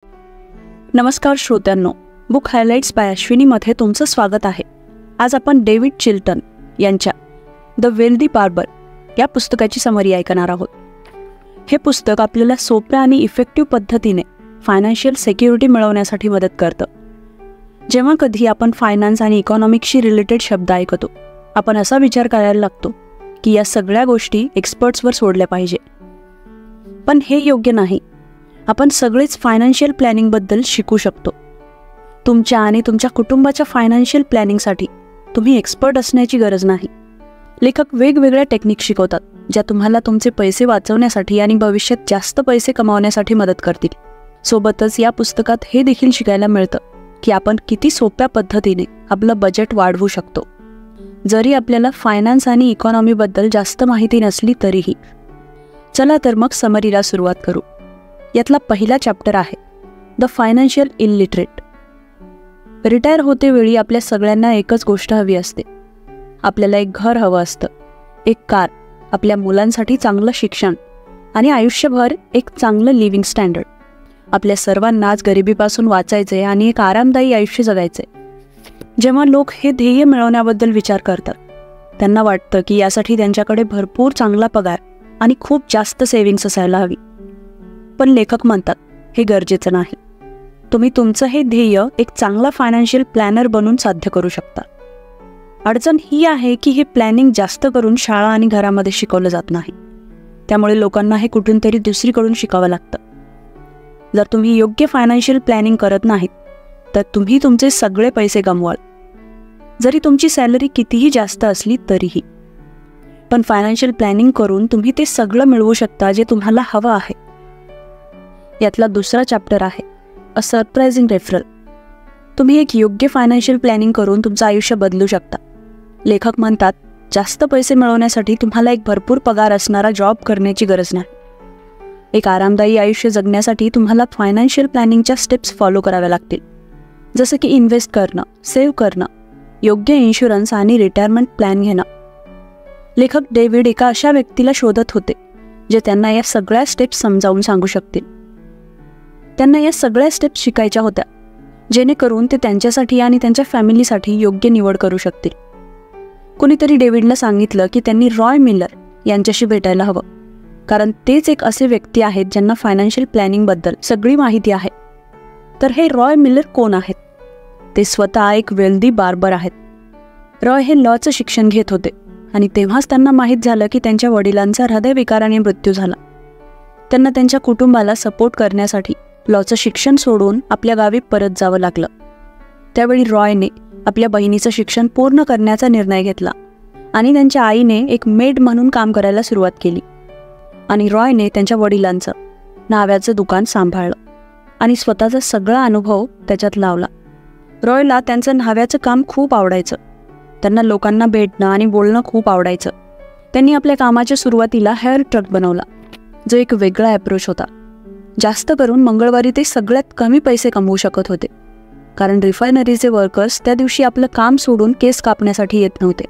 नमस्कार श्रोत्यांनो, book highlights bye अश्विनीमध्ये तुमचं स्वागत आहे. आज आपण डेव्हिड चिल्टन यांच्या द वेल्दी बार्बर या पुस्तकाची समरी ऐकणार आहोत. हे पुस्तक आपल्याला सोप्या आणि इफेक्टिव्ह पद्धतीने फायनान्शियल सिक्युरिटी मिळवण्यासाठी मदत करतं. जेव्हा कधी आपण फायनान्स आणि इकॉनॉमिक्सशी रिलेटेड शब्द ऐकतो, आपण असा विचार करायला लागतो की या सगळ्या गोष्टी एक्सपर्ट्सवर सोडल्या पाहिजे. पण हे योग्य नाही. आपण सगळेच फायनान्शियल प्लॅनिंगबद्दल शिकू शकतो. तुमच्या आणि तुमच्या कुटुंबाच्या फायनान्शियल प्लॅनिंगसाठी तुम्ही एक्सपर्ट असण्याची गरज नाही. लेखक वेगवेगळ्या टेक्निक शिकवतात ज्या तुम्हाला तुमचे पैसे वाचवण्यासाठी आणि भविष्यात जास्त पैसे कमावण्यासाठी मदत करतील. सोबतच या पुस्तकात हे देखील शिकायला मिळतं की आपण किती सोप्या पद्धतीने आपलं बजेट वाढवू शकतो, जरी आपल्याला फायनान्स आणि इकॉनॉमीबद्दल जास्त माहिती नसली तरीही. चला तर मग समरीला सुरुवात करू. यातला पहिला चॅप्टर आहे द फायनान्शियल इलिटरेट. रिटायर होतेवेळी आपल्या सगळ्यांना एकच गोष्ट हवी असते. आपल्याला एक घर हवं असतं, एक कार, आपल्या मुलांसाठी चांगलं शिक्षण आणि आयुष्यभर एक चांगलं लिव्हिंग स्टँडर्ड. आपल्या सर्वांनाच गरिबीपासून वाचायचे आणि एक आरामदायी आयुष्य जगायचे. जेव्हा लोक हे ध्येय मिळवण्याबद्दल विचार करतात, त्यांना वाटतं की यासाठी त्यांच्याकडे भरपूर चांगला पगार आणि खूप जास्त सेव्हिंग्स असायला हवी. पण लेखक म्हणतात हे गरजेचं नाही. तुम्ही तुमचं हे ध्येय एक चांगला फायनान्शियल प्लॅनर बनून साध्य करू शकता. अडचण ही आहे की हे प्लॅनिंग जास्त करून शाळा आणि घरामध्ये शिकवलं जात नाही. त्यामुळे लोकांना हे कुठून तरी दुसरीकडून शिकावं लागतं. जर तुम्ही योग्य फायनान्शियल प्लॅनिंग करत नाहीत तर तुम्ही तुमचे सगळे पैसे गमवाल, जरी तुमची सॅलरी कितीही जास्त असली तरीही. पण फायनान्शियल प्लॅनिंग करून तुम्ही ते सगळं मिळवू शकता जे तुम्हाला हवं आहे. यातला दुसरा चॅप्टर आहे अ सरप्रायझिंग रेफरल. तुम्ही एक योग्य फायनान्शियल प्लॅनिंग करून तुमचं आयुष्य बदलू शकता. लेखक म्हणतात जास्त पैसे मिळवण्यासाठी तुम्हाला एक भरपूर पगार असणारा जॉब करण्याची गरज नाही. एक आरामदायी आयुष्य जगण्यासाठी तुम्हाला फायनान्शियल प्लॅनिंगच्या स्टेप्स फॉलो कराव्या लागतील, जसं की इन्व्हेस्ट करणं, सेव्ह करणं, योग्य इन्शुरन्स आणि रिटायरमेंट प्लॅन घेणं. लेखक डेव्हिड एका अशा व्यक्तीला शोधत होते जे त्यांना या सगळ्या स्टेप्स समजावून सांगू शकतील. त्यांना या सगळ्या स्टेप्स शिकायच्या होत्या, जेणेकरून ते त्यांच्यासाठी आणि त्यांच्या फॅमिलीसाठी योग्य निवड करू शकतील. कुणीतरी डेव्हिडला सांगितलं की त्यांनी रॉय मिलर यांच्याशी भेटायला हवं, कारण तेच एक असे व्यक्ती आहेत ज्यांना फायनान्शियल प्लॅनिंगबद्दल सगळी माहिती आहे. तर हे रॉय मिलर कोण आहेत? ते स्वतः एक वेल्दी बार्बर आहेत. रॉय हे लॉचं शिक्षण घेत होते आणि तेव्हाच त्यांना माहीत झालं की त्यांच्या वडिलांचा हृदयविकाराने मृत्यू झाला. त्यांना त्यांच्या कुटुंबाला सपोर्ट करण्यासाठी लॉचं शिक्षण सोडून आपल्या गावी परत जावं लागलं. त्यावेळी रॉयने आपल्या बहिणीचं शिक्षण पूर्ण करण्याचा निर्णय घेतला आणि त्यांच्या आईने एक मेड म्हणून काम करायला सुरुवात केली. आणि रॉयने त्यांच्या वडिलांचं न्हाव्याचं दुकान सांभाळलं आणि स्वतःचा सगळा अनुभव त्याच्यात लावला. रॉयला त्यांचं न्हाव्याचं काम खूप आवडायचं. त्यांना लोकांना भेटणं आणि बोलणं खूप आवडायचं. त्यांनी आपल्या कामाच्या सुरुवातीला हेअर ट्रक बनवला, जो एक वेगळा अप्रोच होता. जास्त करून मंगळवारी ते सगळ्यात कमी पैसे कमवू शकत होते, कारण रिफायनरीचे वर्कर्स त्या दिवशी आपलं काम सोडून केस कापण्यासाठी येत नव्हते.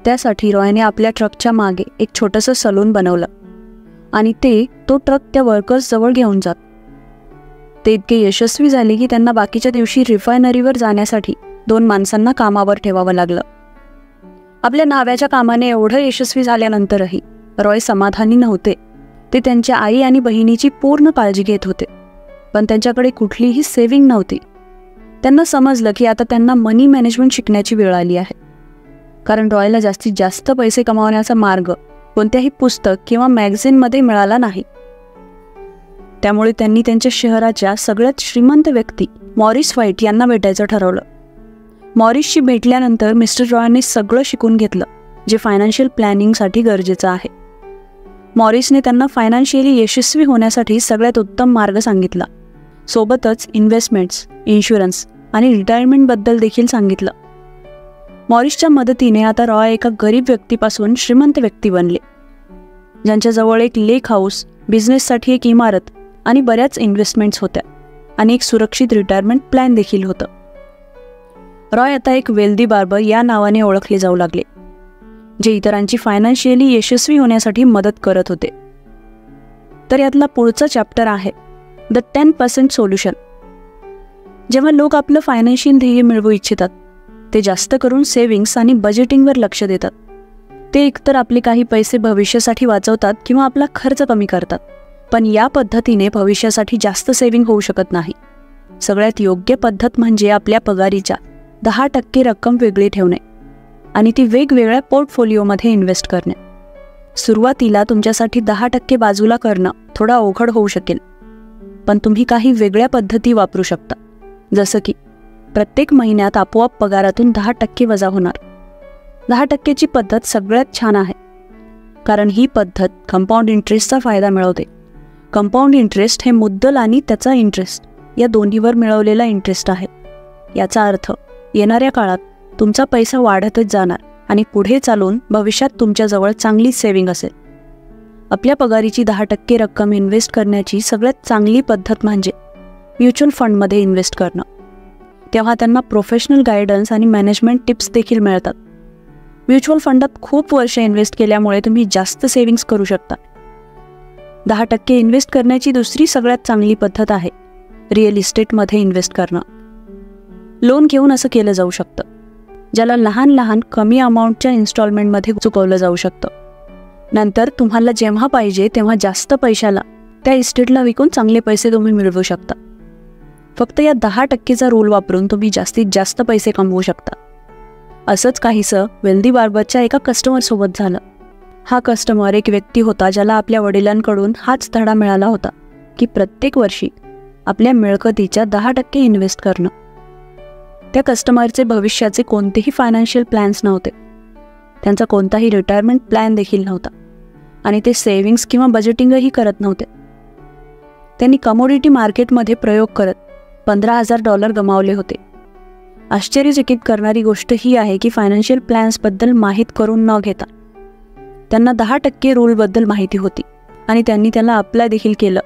त्यासाठी रॉयने आपल्या ट्रकच्या मागे एक छोटंसं सलून बनवलं आणि तो ट्रक त्या वर्कर्स जवळ घेऊन जात. ते इतके यशस्वी झाले की त्यांना बाकीच्या दिवशी रिफायनरीवर जाण्यासाठी 2 माणसांना कामावर ठेवावं लागलं. आपल्या न्हाव्याच्या कामाने एवढं यशस्वी झाल्यानंतरही रॉय समाधानी नव्हते. ते त्यांच्या आई आणि बहिणीची पूर्ण काळजी घेत होते, पण त्यांच्याकडे कुठलीही सेव्हिंग नव्हती. त्यांना समजलं की आता त्यांना मनी मॅनेजमेंट शिकण्याची वेळ आली आहे, कारण रॉयला जास्तीत जास्त पैसे कमावण्याचा मार्ग कोणत्याही पुस्तक किंवा मॅगझिनमध्ये मिळाला नाही. त्यामुळे त्यांनी त्यांच्या शहराच्या सगळ्यात श्रीमंत व्यक्ती मॉरिस व्हाईट यांना भेटायचं ठरवलं. मॉरिसशी भेटल्यानंतर मिस्टर रॉयने सगळं शिकून घेतलं जे फायनान्शियल प्लॅनिंगसाठी गरजेचं आहे. मॉरिसने त्यांना फायनान्शियली यशस्वी होण्यासाठी सगळ्यात उत्तम मार्ग सांगितला. सोबतच इन्व्हेस्टमेंट्स, इन्शुरन्स आणि रिटायरमेंटबद्दल देखील सांगितलं. मॉरिसच्या मदतीने आता रॉय एका गरीब व्यक्तीपासून श्रीमंत व्यक्ती बनले, ज्यांच्याजवळ एक लेक हाऊस, बिझनेससाठी एक इमारत आणि बऱ्याच इन्व्हेस्टमेंट्स होत्या आणि एक सुरक्षित रिटायरमेंट प्लॅन देखील होतं. रॉय आता एक वेल्दी बार्बर या नावाने ओळखले जाऊ लागले, जे इतरांची फायनान्शियली यशस्वी होण्यासाठी मदत करत होते. तर यातला पुढचा चॅप्टर आहे द 10% सोल्युशन. जेव्हा लोक आपलं फायनान्शियल ध्येय मिळवू इच्छितात ते जास्त करून सेव्हिंग्स आणि बजेटिंगवर लक्ष देतात. ते एकतर आपले काही पैसे भविष्यासाठी वाचवतात किंवा आपला खर्च कमी करतात. पण या पद्धतीने भविष्यासाठी जास्त सेव्हिंग होऊ शकत नाही. सगळ्यात योग्य पद्धत म्हणजे आपल्या पगारीच्या 10% रक्कम वेगळी ठेवणे आणि ती वेगवेगळ्या पोर्टफोलिओमध्ये इन्व्हेस्ट करणे. सुरुवातीला तुमच्यासाठी 10% बाजूला करणं थोडा अवघड होऊ शकेल, पण तुम्ही काही वेगळ्या पद्धती वापरू शकता. जसं की प्रत्येक महिन्यात आपोआप पगारातून 10% वजा होणार. 10%ची पद्धत सगळ्यात छान आहे, कारण ही पद्धत कंपाऊंड इंटरेस्टचा फायदा मिळवते. कंपाऊंड इंटरेस्ट हे मुद्दल आणि त्याचा इंटरेस्ट या दोन्हीवर मिळवलेला इंटरेस्ट आहे. याचा अर्थ येणाऱ्या काळात तुमचा पैसा वाढतच जाणार आणि पुढे चालून भविष्यात तुमच्याजवळ चांगली सेव्हिंग असेल. आपल्या पगारीची 10% रक्कम इन्व्हेस्ट करण्याची सगळ्यात चांगली पद्धत म्हणजे म्युच्युअल फंडमध्ये इन्व्हेस्ट करणं. तेव्हा त्यांना प्रोफेशनल गायडन्स आणि मॅनेजमेंट टिप्स देखील मिळतात. म्युच्युअल फंडात खूप वर्ष इन्व्हेस्ट केल्यामुळे तुम्ही जास्त सेव्हिंग्स करू शकता. 10% इन्व्हेस्ट करण्याची दुसरी सगळ्यात चांगली पद्धत आहे रिअल इस्टेटमध्ये इन्व्हेस्ट करणं. लोन घेऊन असं केलं जाऊ शकतं, ज्याला लहान लहान कमी अमाऊंटच्या इन्स्टॉलमेंटमध्ये चुकवलं जाऊ शकतं. नंतर तुम्हाला जेव्हा पाहिजे तेव्हा जास्त पैशाला त्या इस्टेटला विकून चांगले पैसे तुम्ही मिळवू शकता. फक्त या 10%चा रूल वापरून तुम्ही जास्तीत जास्त पैसे कमवू शकता. असंच काहीसं वेल्दी बार्बरच्या एका कस्टमरसोबत झालं. हा कस्टमर एक व्यक्ती होता ज्याला आपल्या वडिलांकडून हाच धडा मिळाला होता की प्रत्येक वर्षी आपल्या मिळकतीच्या 10% इन्व्हेस्ट करणं. त्या कस्टमरचे भविष्याचे कोणतेही फायनान्शियल प्लॅन्स नव्हते. त्यांचा कोणताही रिटायरमेंट प्लॅन देखील नव्हता आणि ते सेव्हिंग्स किंवा बजेटिंगही करत नव्हते. त्यांनी कमोडिटी मार्केटमध्ये प्रयोग करत $15,000 गमावले होते. आश्चर्यचकित करणारी गोष्ट ही आहे की फायनान्शियल प्लॅन्सबद्दल माहीत करून न घेता त्यांना 10% रूलबद्दल माहिती होती आणि त्यांनी त्याला अप्लाय देखील केलं.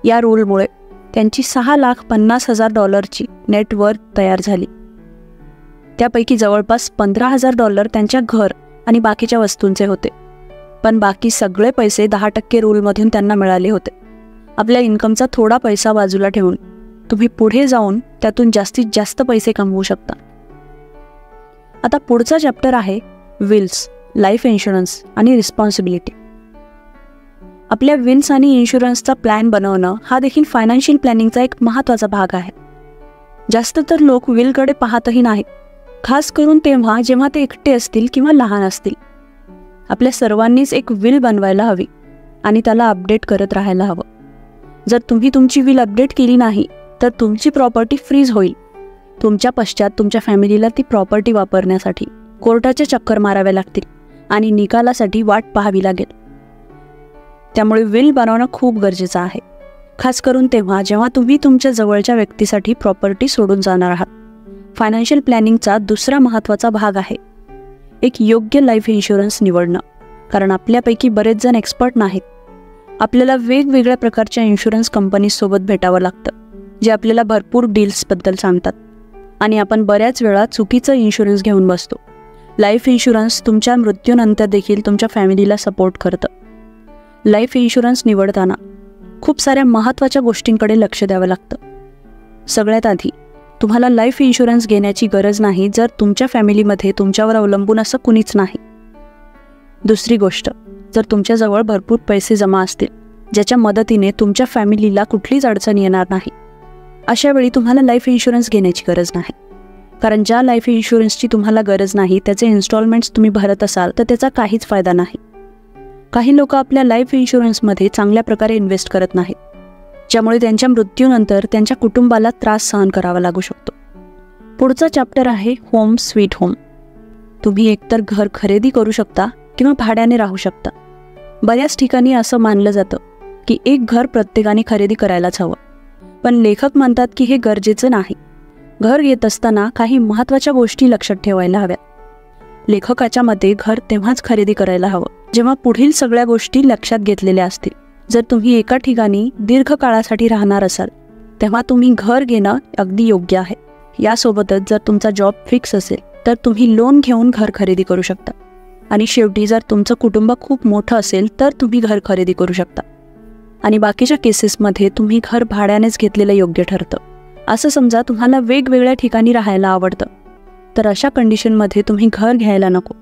या रूलमुळे त्यांची $6,50,000ची नेटवर्थ तयार झाली. त्यापैकी जवळपास $15,000 त्यांच्या घर आणि बाकीच्या वस्तूंचे होते, पण बाकी सगळे पैसे 10% रूलमधून त्यांना मिळाले होते. आपल्या इन्कमचा थोडा पैसा बाजूला ठेवून तुम्ही पुढे जाऊन त्यातून जास्तीत जास्त पैसे कमवू शकता. आता पुढचा चॅप्टर आहे विल्स, लाईफ इन्शुरन्स आणि रिस्पॉन्सिबिलिटी. आपल्या विल्स आणि इन्शुरन्सचा प्लॅन बनवणं हा देखील फायनान्शियल प्लॅनिंगचा एक महत्त्वाचा भाग आहे. जास्त तर लोक विलकडे पाहतही नाहीत, खास करून तेव्हा जेव्हा ते एकटे असतील किंवा लहान असतील. आपल्या सर्वांनीच एक विल बनवायला हवी आणि त्याला अपडेट करत राहायला हवं. जर तुम्ही तुमची विल अपडेट केली नाही तर तुमची प्रॉपर्टी फ्रीज होईल. तुमच्या पश्चात तुमच्या फॅमिलीला ती प्रॉपर्टी वापरण्यासाठी कोर्टाच्या चक्कर माराव्या लागतील आणि निकालासाठी वाट पाहावी लागेल. त्यामुळे विल बनवणं खूप गरजेचं आहे, खास करून तेव्हा जेव्हा तुम्ही तुमच्या जवळच्या व्यक्तीसाठी प्रॉपर्टी सोडून जाणार आहात. फायनान्शियल प्लॅनिंगचा दुसरा महत्त्वाचा भाग आहे एक योग्य लाईफ इन्शुरन्स निवडणं. कारण आपल्यापैकी बरेच जण एक्सपर्ट नाहीत. आपल्याला वेगवेगळ्या प्रकारच्या इन्शुरन्स कंपनीसोबत भेटावं लागतं, जे आपल्याला भरपूर डील्सबद्दल सांगतात आणि आपण बऱ्याच वेळा चुकीचं इन्शुरन्स घेऊन बसतो. लाईफ इन्शुरन्स तुमच्या मृत्यूनंतर देखील तुमच्या फॅमिलीला सपोर्ट करतं. लाईफ इन्शुरन्स निवडताना खूप साऱ्या महत्त्वाच्या गोष्टींकडे लक्ष द्यावं लागतं. सगळ्यात आधी तुम्हाला लाईफ इन्शुरन्स घेण्याची गरज नाही जर तुमच्या फॅमिलीमध्ये तुमच्यावर अवलंबून असं कुणीच नाही. दुसरी गोष्ट, जर तुमच्याजवळ भरपूर पैसे जमा असतील ज्याच्या मदतीने तुमच्या फॅमिलीला कुठलीच अडचण येणार नाही, अशा वेळी तुम्हाला लाईफ इन्शुरन्स घेण्याची गरज नाही. कारण ज्या लाईफ इन्शुरन्सची तुम्हाला गरज नाही त्याचे इन्स्टॉलमेंट्स तुम्ही भरत असाल तर त्याचा काहीच फायदा नाही. काही लोक आपल्या लाईफ इन्शुरन्समध्ये चांगल्या प्रकारे इन्व्हेस्ट करत नाहीत, ज्यामुळे त्यांच्या मृत्यूनंतर त्यांच्या कुटुंबाला त्रास सहन करावा लागू शकतो. पुढचा चॅप्टर आहे होम स्वीट होम. तुम्ही एकतर घर खरेदी करू शकता किंवा भाड्याने राहू शकता. बऱ्याच ठिकाणी असं मानलं जातं की एक घर प्रत्येकाने खरेदी करायलाच हवं, पण लेखक म्हणतात की हे गरजेचं नाही. घर घेत असताना काही महत्त्वाच्या गोष्टी लक्षात ठेवायला हव्यात. लेखकाच्या मते घर तेव्हाच खरेदी करायला हवं जेव्हा पुढील सगळ्या गोष्टी लक्षात घेतलेल्या असतील. जर तुम्ही एका ठिकाणी दीर्घकाळासाठी राहणार असाल तेव्हा तुम्ही घर घेणं अगदी योग्य आहे. यासोबतच जर तुमचा जॉब फिक्स असेल तर तुम्ही लोन घेऊन घर खरेदी करू शकता. आणि शेवटी जर तुमचं कुटुंब खूप मोठं असेल तर तुम्ही घर खरेदी करू शकता. आणि बाकीच्या केसेसमध्ये तुम्ही घर भाड्यानेच घेतलेलं योग्य ठरतं. असं समजा तुम्हाला वेगवेगळ्या ठिकाणी राहायला आवडतं, तर अशा कंडिशनमध्ये तुम्ही घर घ्यायला नको.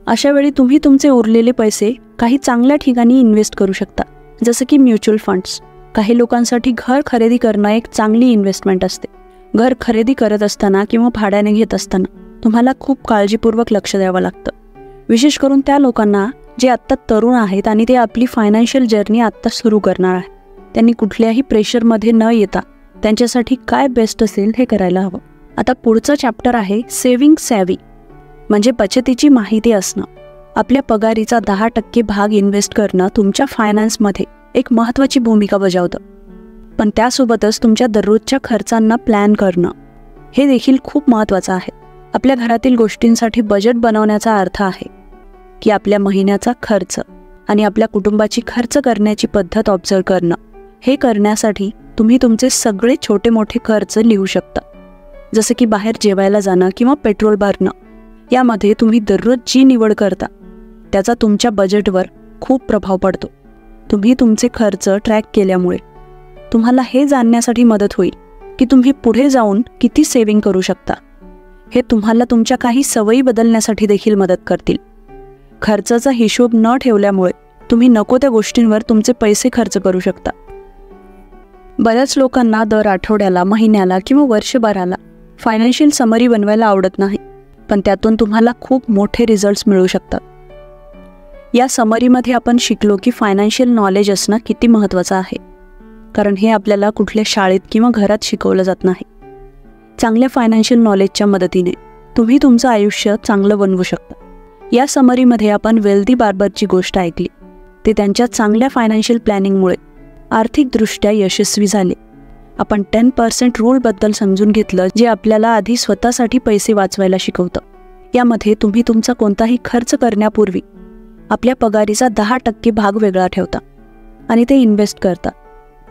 अशा वेळी तुम्ही तुमचे उरलेले पैसे काही चांगल्या ठिकाणी इन्व्हेस्ट करू शकता, जसं की म्युच्युअल फंड्स. काही लोकांसाठी घर खरेदी करणं एक चांगली इन्व्हेस्टमेंट असते. घर खरेदी करत असताना किंवा भाड्याने घेत असताना तुम्हाला खूप काळजीपूर्वक लक्ष द्यावं लागतं. विशेष करून त्या लोकांना जे आत्ता तरुण आहेत आणि ते आपली फायनान्शियल जर्नी आत्ता सुरू करणार आहेत. त्यांनी कुठल्याही प्रेशरमध्ये न येता त्यांच्यासाठी काय बेस्ट असेल हे करायला हवं. आता पुढचं चॅप्टर आहे सेव्हिंग सॅव्ही, म्हणजे बचतीची माहिती असणं. आपल्या पगारीचा 10% भाग इन्व्हेस्ट करणं तुमच्या फायनान्समध्ये एक महत्त्वाची भूमिका बजावतं. पण त्यासोबतच तुमच्या दररोजच्या खर्चांना प्लॅन करणं हे देखील खूप महत्त्वाचं आहे. आपल्या घरातील गोष्टींसाठी बजेट बनवण्याचा अर्थ आहे की आपल्या महिन्याचा खर्च आणि आपल्या कुटुंबाची खर्च करण्याची पद्धत ऑब्झर्व करणं. हे करण्यासाठी तुम्ही तुमचे सगळे छोटे मोठे खर्च लिहू शकता, जसं की बाहेर जेवायला जाणं किंवा पेट्रोल भरणं. यामध्ये तुम्ही दररोज जी निवड करता त्याचा तुमच्या बजेटवर खूप प्रभाव पडतो. तुम्ही तुमचे खर्च ट्रॅक केल्यामुळे तुम्हाला हे जाणण्यासाठी मदत होईल की तुम्ही पुढे जाऊन किती सेव्हिंग करू शकता. हे तुम्हाला तुमच्या काही सवयी बदलण्यासाठी देखील मदत करतील. खर्चाचा हिशोब न ठेवल्यामुळे तुम्ही नको त्या गोष्टींवर तुमचे पैसे खर्च करू शकता. बऱ्याच लोकांना दर आठवड्याला, महिन्याला किंवा वर्षभराला फायनान्शियल समरी बनवायला आवडत नाही, पण त्यातून तुम्हाला खूप मोठे रिझल्ट्स मिळू शकतात. या समरीमध्ये आपण शिकलो की फायनान्शियल नॉलेज असणं किती महत्त्वाचं आहे, कारण हे आपल्याला कुठल्या शाळेत किंवा घरात शिकवलं जात नाही. चांगल्या फायनान्शियल नॉलेजच्या मदतीने तुम्ही तुमचं आयुष्य चांगलं बनवू शकता. या समरीमध्ये आपण वेल्दी बार्बरची गोष्ट ऐकली. ते त्यांच्या चांगल्या फायनान्शियल प्लॅनिंगमुळे आर्थिकदृष्ट्या यशस्वी झाले. आपण 10% रूलबद्दल समजून घेतलं, जे आपल्याला आधी स्वतःसाठी पैसे वाचवायला शिकवतं. यामध्ये तुम्ही तुमचा कोणताही खर्च करण्यापूर्वी आपल्या पगारीचा 10% भाग वेगळा ठेवता आणि ते इन्व्हेस्ट करता.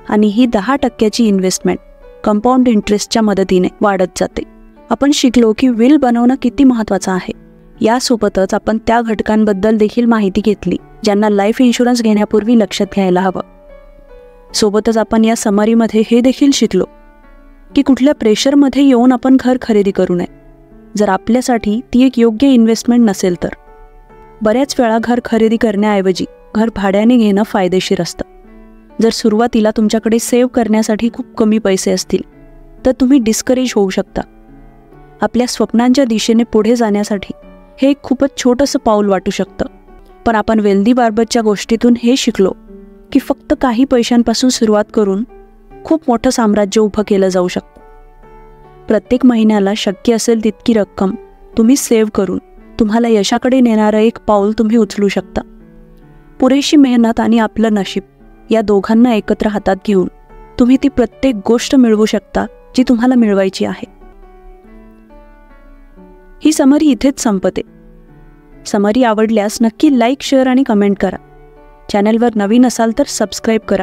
आणि ही 10%ची इन्व्हेस्टमेंट कंपाऊंड इंटरेस्टच्या मदतीने वाढत जाते. आपण शिकलो की विल बनवणं किती महत्त्वाचं आहे. यासोबतच आपण त्या घटकांबद्दल देखील माहिती घेतली ज्यांना लाईफ इन्शुरन्स घेण्यापूर्वी लक्षात घ्यायला हवं. सोबतच आपण या समरीमध्ये हे देखील शिकलो की कुठल्या प्रेशरमध्ये येऊन आपण घर खरेदी करू नये, जर आपल्यासाठी ती एक योग्य इन्व्हेस्टमेंट नसेल तर. बऱ्याच वेळा घर खरेदी करण्याऐवजी घर भाड्याने घेणं फायदेशीर असतं. जर सुरुवातीला तुमच्याकडे सेव्ह करण्यासाठी खूप कमी पैसे असतील तर तुम्ही डिस्करेज होऊ शकता. आपल्या स्वप्नांच्या दिशेने पुढे जाण्यासाठी हे एक खूपच छोटंसं पाऊल वाटू शकतं. पण आपण वेल्दी बार्बरच्या गोष्टीतून हे शिकलो की फक्त काही पैशांपासून सुरुवात करून खूप मोठं साम्राज्य उभं केलं जाऊ शकतं. प्रत्येक महिन्याला शक्य असेल तितकी रक्कम तुम्ही सेव्ह करून तुम्हाला यशाकडे नेणारं एक पाऊल तुम्ही उचलू शकता. पुरेशी मेहनत आणि आपलं नशीब या दोघांना एकत्र हातात घेऊन तुम्ही ती प्रत्येक गोष्ट मिळवू शकता जी तुम्हाला मिळवायची आहे. ही समरी इथेच संपते. समरी आवडल्यास नक्की लाईक, शेअर आणि कमेंट करा. चॅनलवर नवीन असाल तर सबस्क्राईब करा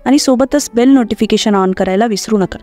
आणि सोबतच बेल नोटिफिकेशन ऑन करायला विसरू नका.